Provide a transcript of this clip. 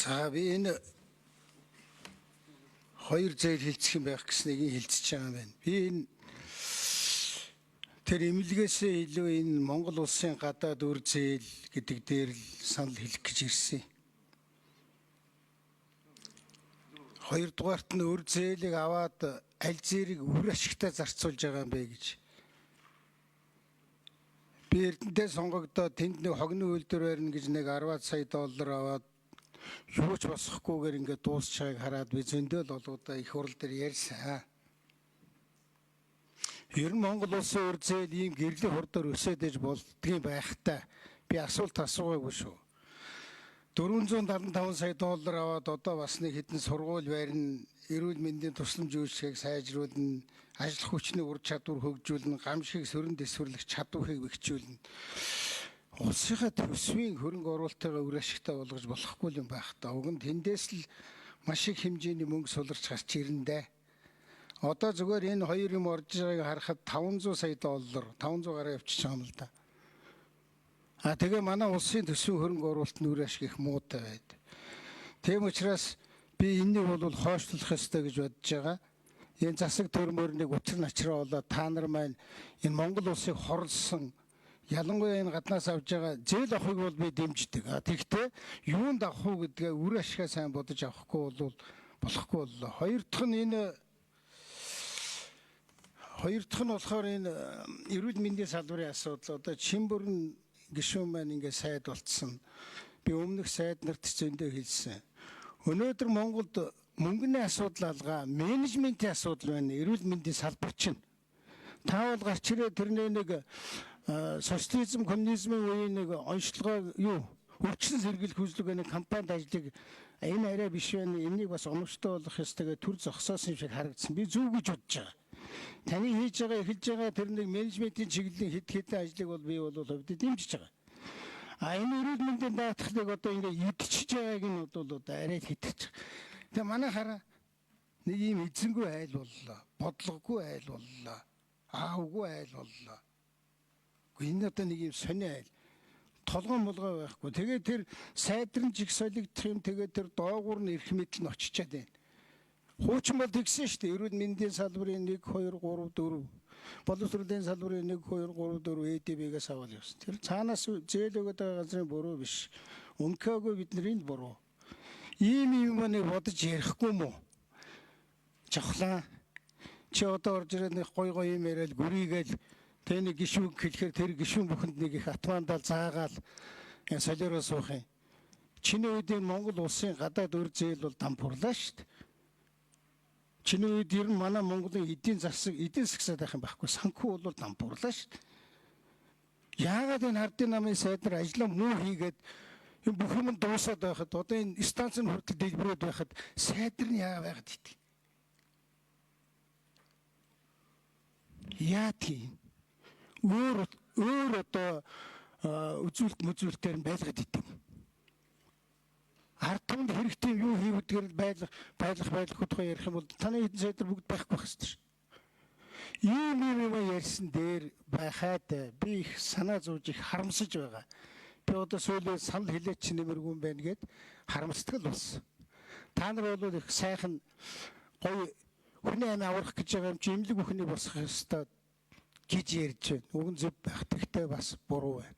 За би энэ хоёр зээл хилцэх юм байх гэснийг хэлцэж байгаа юм байна. Би энэ тэр эмнэлгээсээ илүү энэ Монгол улсын гадаад үр зээл гэдэг дээр л санал хэлэх гэж ирсэн. Хоёрдугаарт нь үр зээлийг аваад аль зээрийг үр ашигтай зарцуулж байгаа юм бэ гэж. Би Эрдэнэтэй сонгогдоод тэнд нэг хогны үйлдвэр барина гэж нэг 10 сая доллар аваад юу ч босохгүйгээр ингээд дуусчааг хараад би зөндөл олгодоо их хурал дээр ярьсан. Ер нь Монгол улсын үр зээл ийм гэрлийн хурдаар өсөд иж болдгийн байхтай би асуулт асуугаагүй шүү. 475 сая доллар аваад одоо бас нэг хэдэн сургууль барина, эрүүл мэндийн тусламж үйлчилгээг сайжруулна, ажил хүчний ур чадвар хөгжүүлнэ, гамшиг сөрөн дэвсгэрлэх чадварыг бэхжүүлнэ. Улсынхаа төсвийн хөрөнгө оруулалтаа үр ашигтай болгож болохгүй юм байх та. Уг нь тэндээс л маш их хэмжээний мөнгө суларч гарч ирнэ дээ. Одоо зүгээр энэ хоёр юм орж байгааг харахад 500 сая доллар, 500 гараа явчих юм л да. Тэгээ манай улсын төсвийн хөрөнгө оруулалт нь үр ашиг их муутай байд. Тийм учраас би энэнийг бол хойшлуулах ёстой гэж бодож байгаа. Энэ засаг төрмөрнийг учир начраа болоод та нар маань энэ Монгол улсыг хорлсон, ялангуяа энэ гаднаас авж байгаа зээл авахыг бол би дэмждэг. Тэгэхдээ юунд авах уу гэдгээ үр ашигаа сайн бодож авахгүй бол болохгүй боллоо. Хоёр дахь нь болохоор энэ эрүүл мэндийн салбарын асуудал. Одоо Чинбүрэн гишүүн маань ингээд сайд болцсон. Би өмнөх сайд нарт зөндөө хэлсэн. Өнөөдөр Монголд мөнгөний асуудал алгаа, менежментийн асуудал байна. Эрүүл мэндийн салбар чинь. Та бол гарч ирээ тэрний нэг социализм, коммунизмын үеийн нэг онцлогоо өвчин сэргийлэх хүслэг нэг компанид ажиллаж энэ арай биш байна. Энийг бас оновчтой болох ёстой гэж төр зогсоосон шиг харагдсан. Би зөв гэж бодож байгаа. Таны хийж байгаа, эхэлж байгаа тэр нэг менежментийн чиглэлийн хэдэн ажлыг бол би бол хувьд дэмжиж байгаа. Энэ эрүүл мэндийн даатгалыг одоо ингээд идчихэж байгааг нь бол одоо арай хитэж. Тэгээ манай хараа нэг юм эзэнгүй айл боллоо. Бодлогогүй айл боллоо. Аавгүй айл боллоо. Энэ одоо нэг юм сони айл. Толгой молгой байхгүй. Тэгээ тэр сайдрын жиг солигдох юм. Тэгээ тэр доогуур нь эрх мэдэл нь очичаад байна. Хуучин бол тэгсэн шүү дээ. Эрүүл мэндийн салбарын 1 2 3 4 боловсролын салбарын 1 2 3 4 ЭДБ-гээс аваад явсан. Тэр цаанаас зээл өгöd байгаа газрын буруу биш. Өнкөөгүй бидний буруу. Ийм юм нэг бодож ярихгүй мó. Жавхлаа. Чи одоо орж ирээд нэг гой юм яриад гүрийгээл тэ нэг гişүүн хэлэхээр тэр гişүүн бүхэнд нэг их атмандал заагаал солиороо суух юм. Чиний үед Монгол улсын гадаад үр зээл бол дампуурлаа шүү дээ. Чиний үед ер нь манай Монголын эдийн засаг байх юм байхгүй. Санхүү бол дампуурлаа шүү дээ. Яагаад энэ хардын намын сайд нар ажлаа муу хийгээд энэ бүх юм дуусаад байхад одоо энэ станцын хүртэл дэлбэрээд байхад сайд нар нь яагаад байгаад ит. Яа тийм өөр одоо үзүүлэлтээр нь байлгаад идэв. Ард түмэнд хэрэгтэй юу хийвдгээр байлах хөдөлгөөн ярих юм бол таны эдийн сайд нар бүгд байхгүй байх ёстой шүү. Ийм юм ярьсан дээр байхад би их санаа зовж их харамсаж байгаа. Би одоо сүүлийн санал хэлээч нэмэргүй юм байна гэд харамсдаг л болсон. Та нар бол их сайхан гоё хүний амь аврах гэж байгаа юм чи эмнэлэг бүхний босох ёстой гэж ярьж байна. Уг нь зөв байх. Тэгтээ бас буруу байна.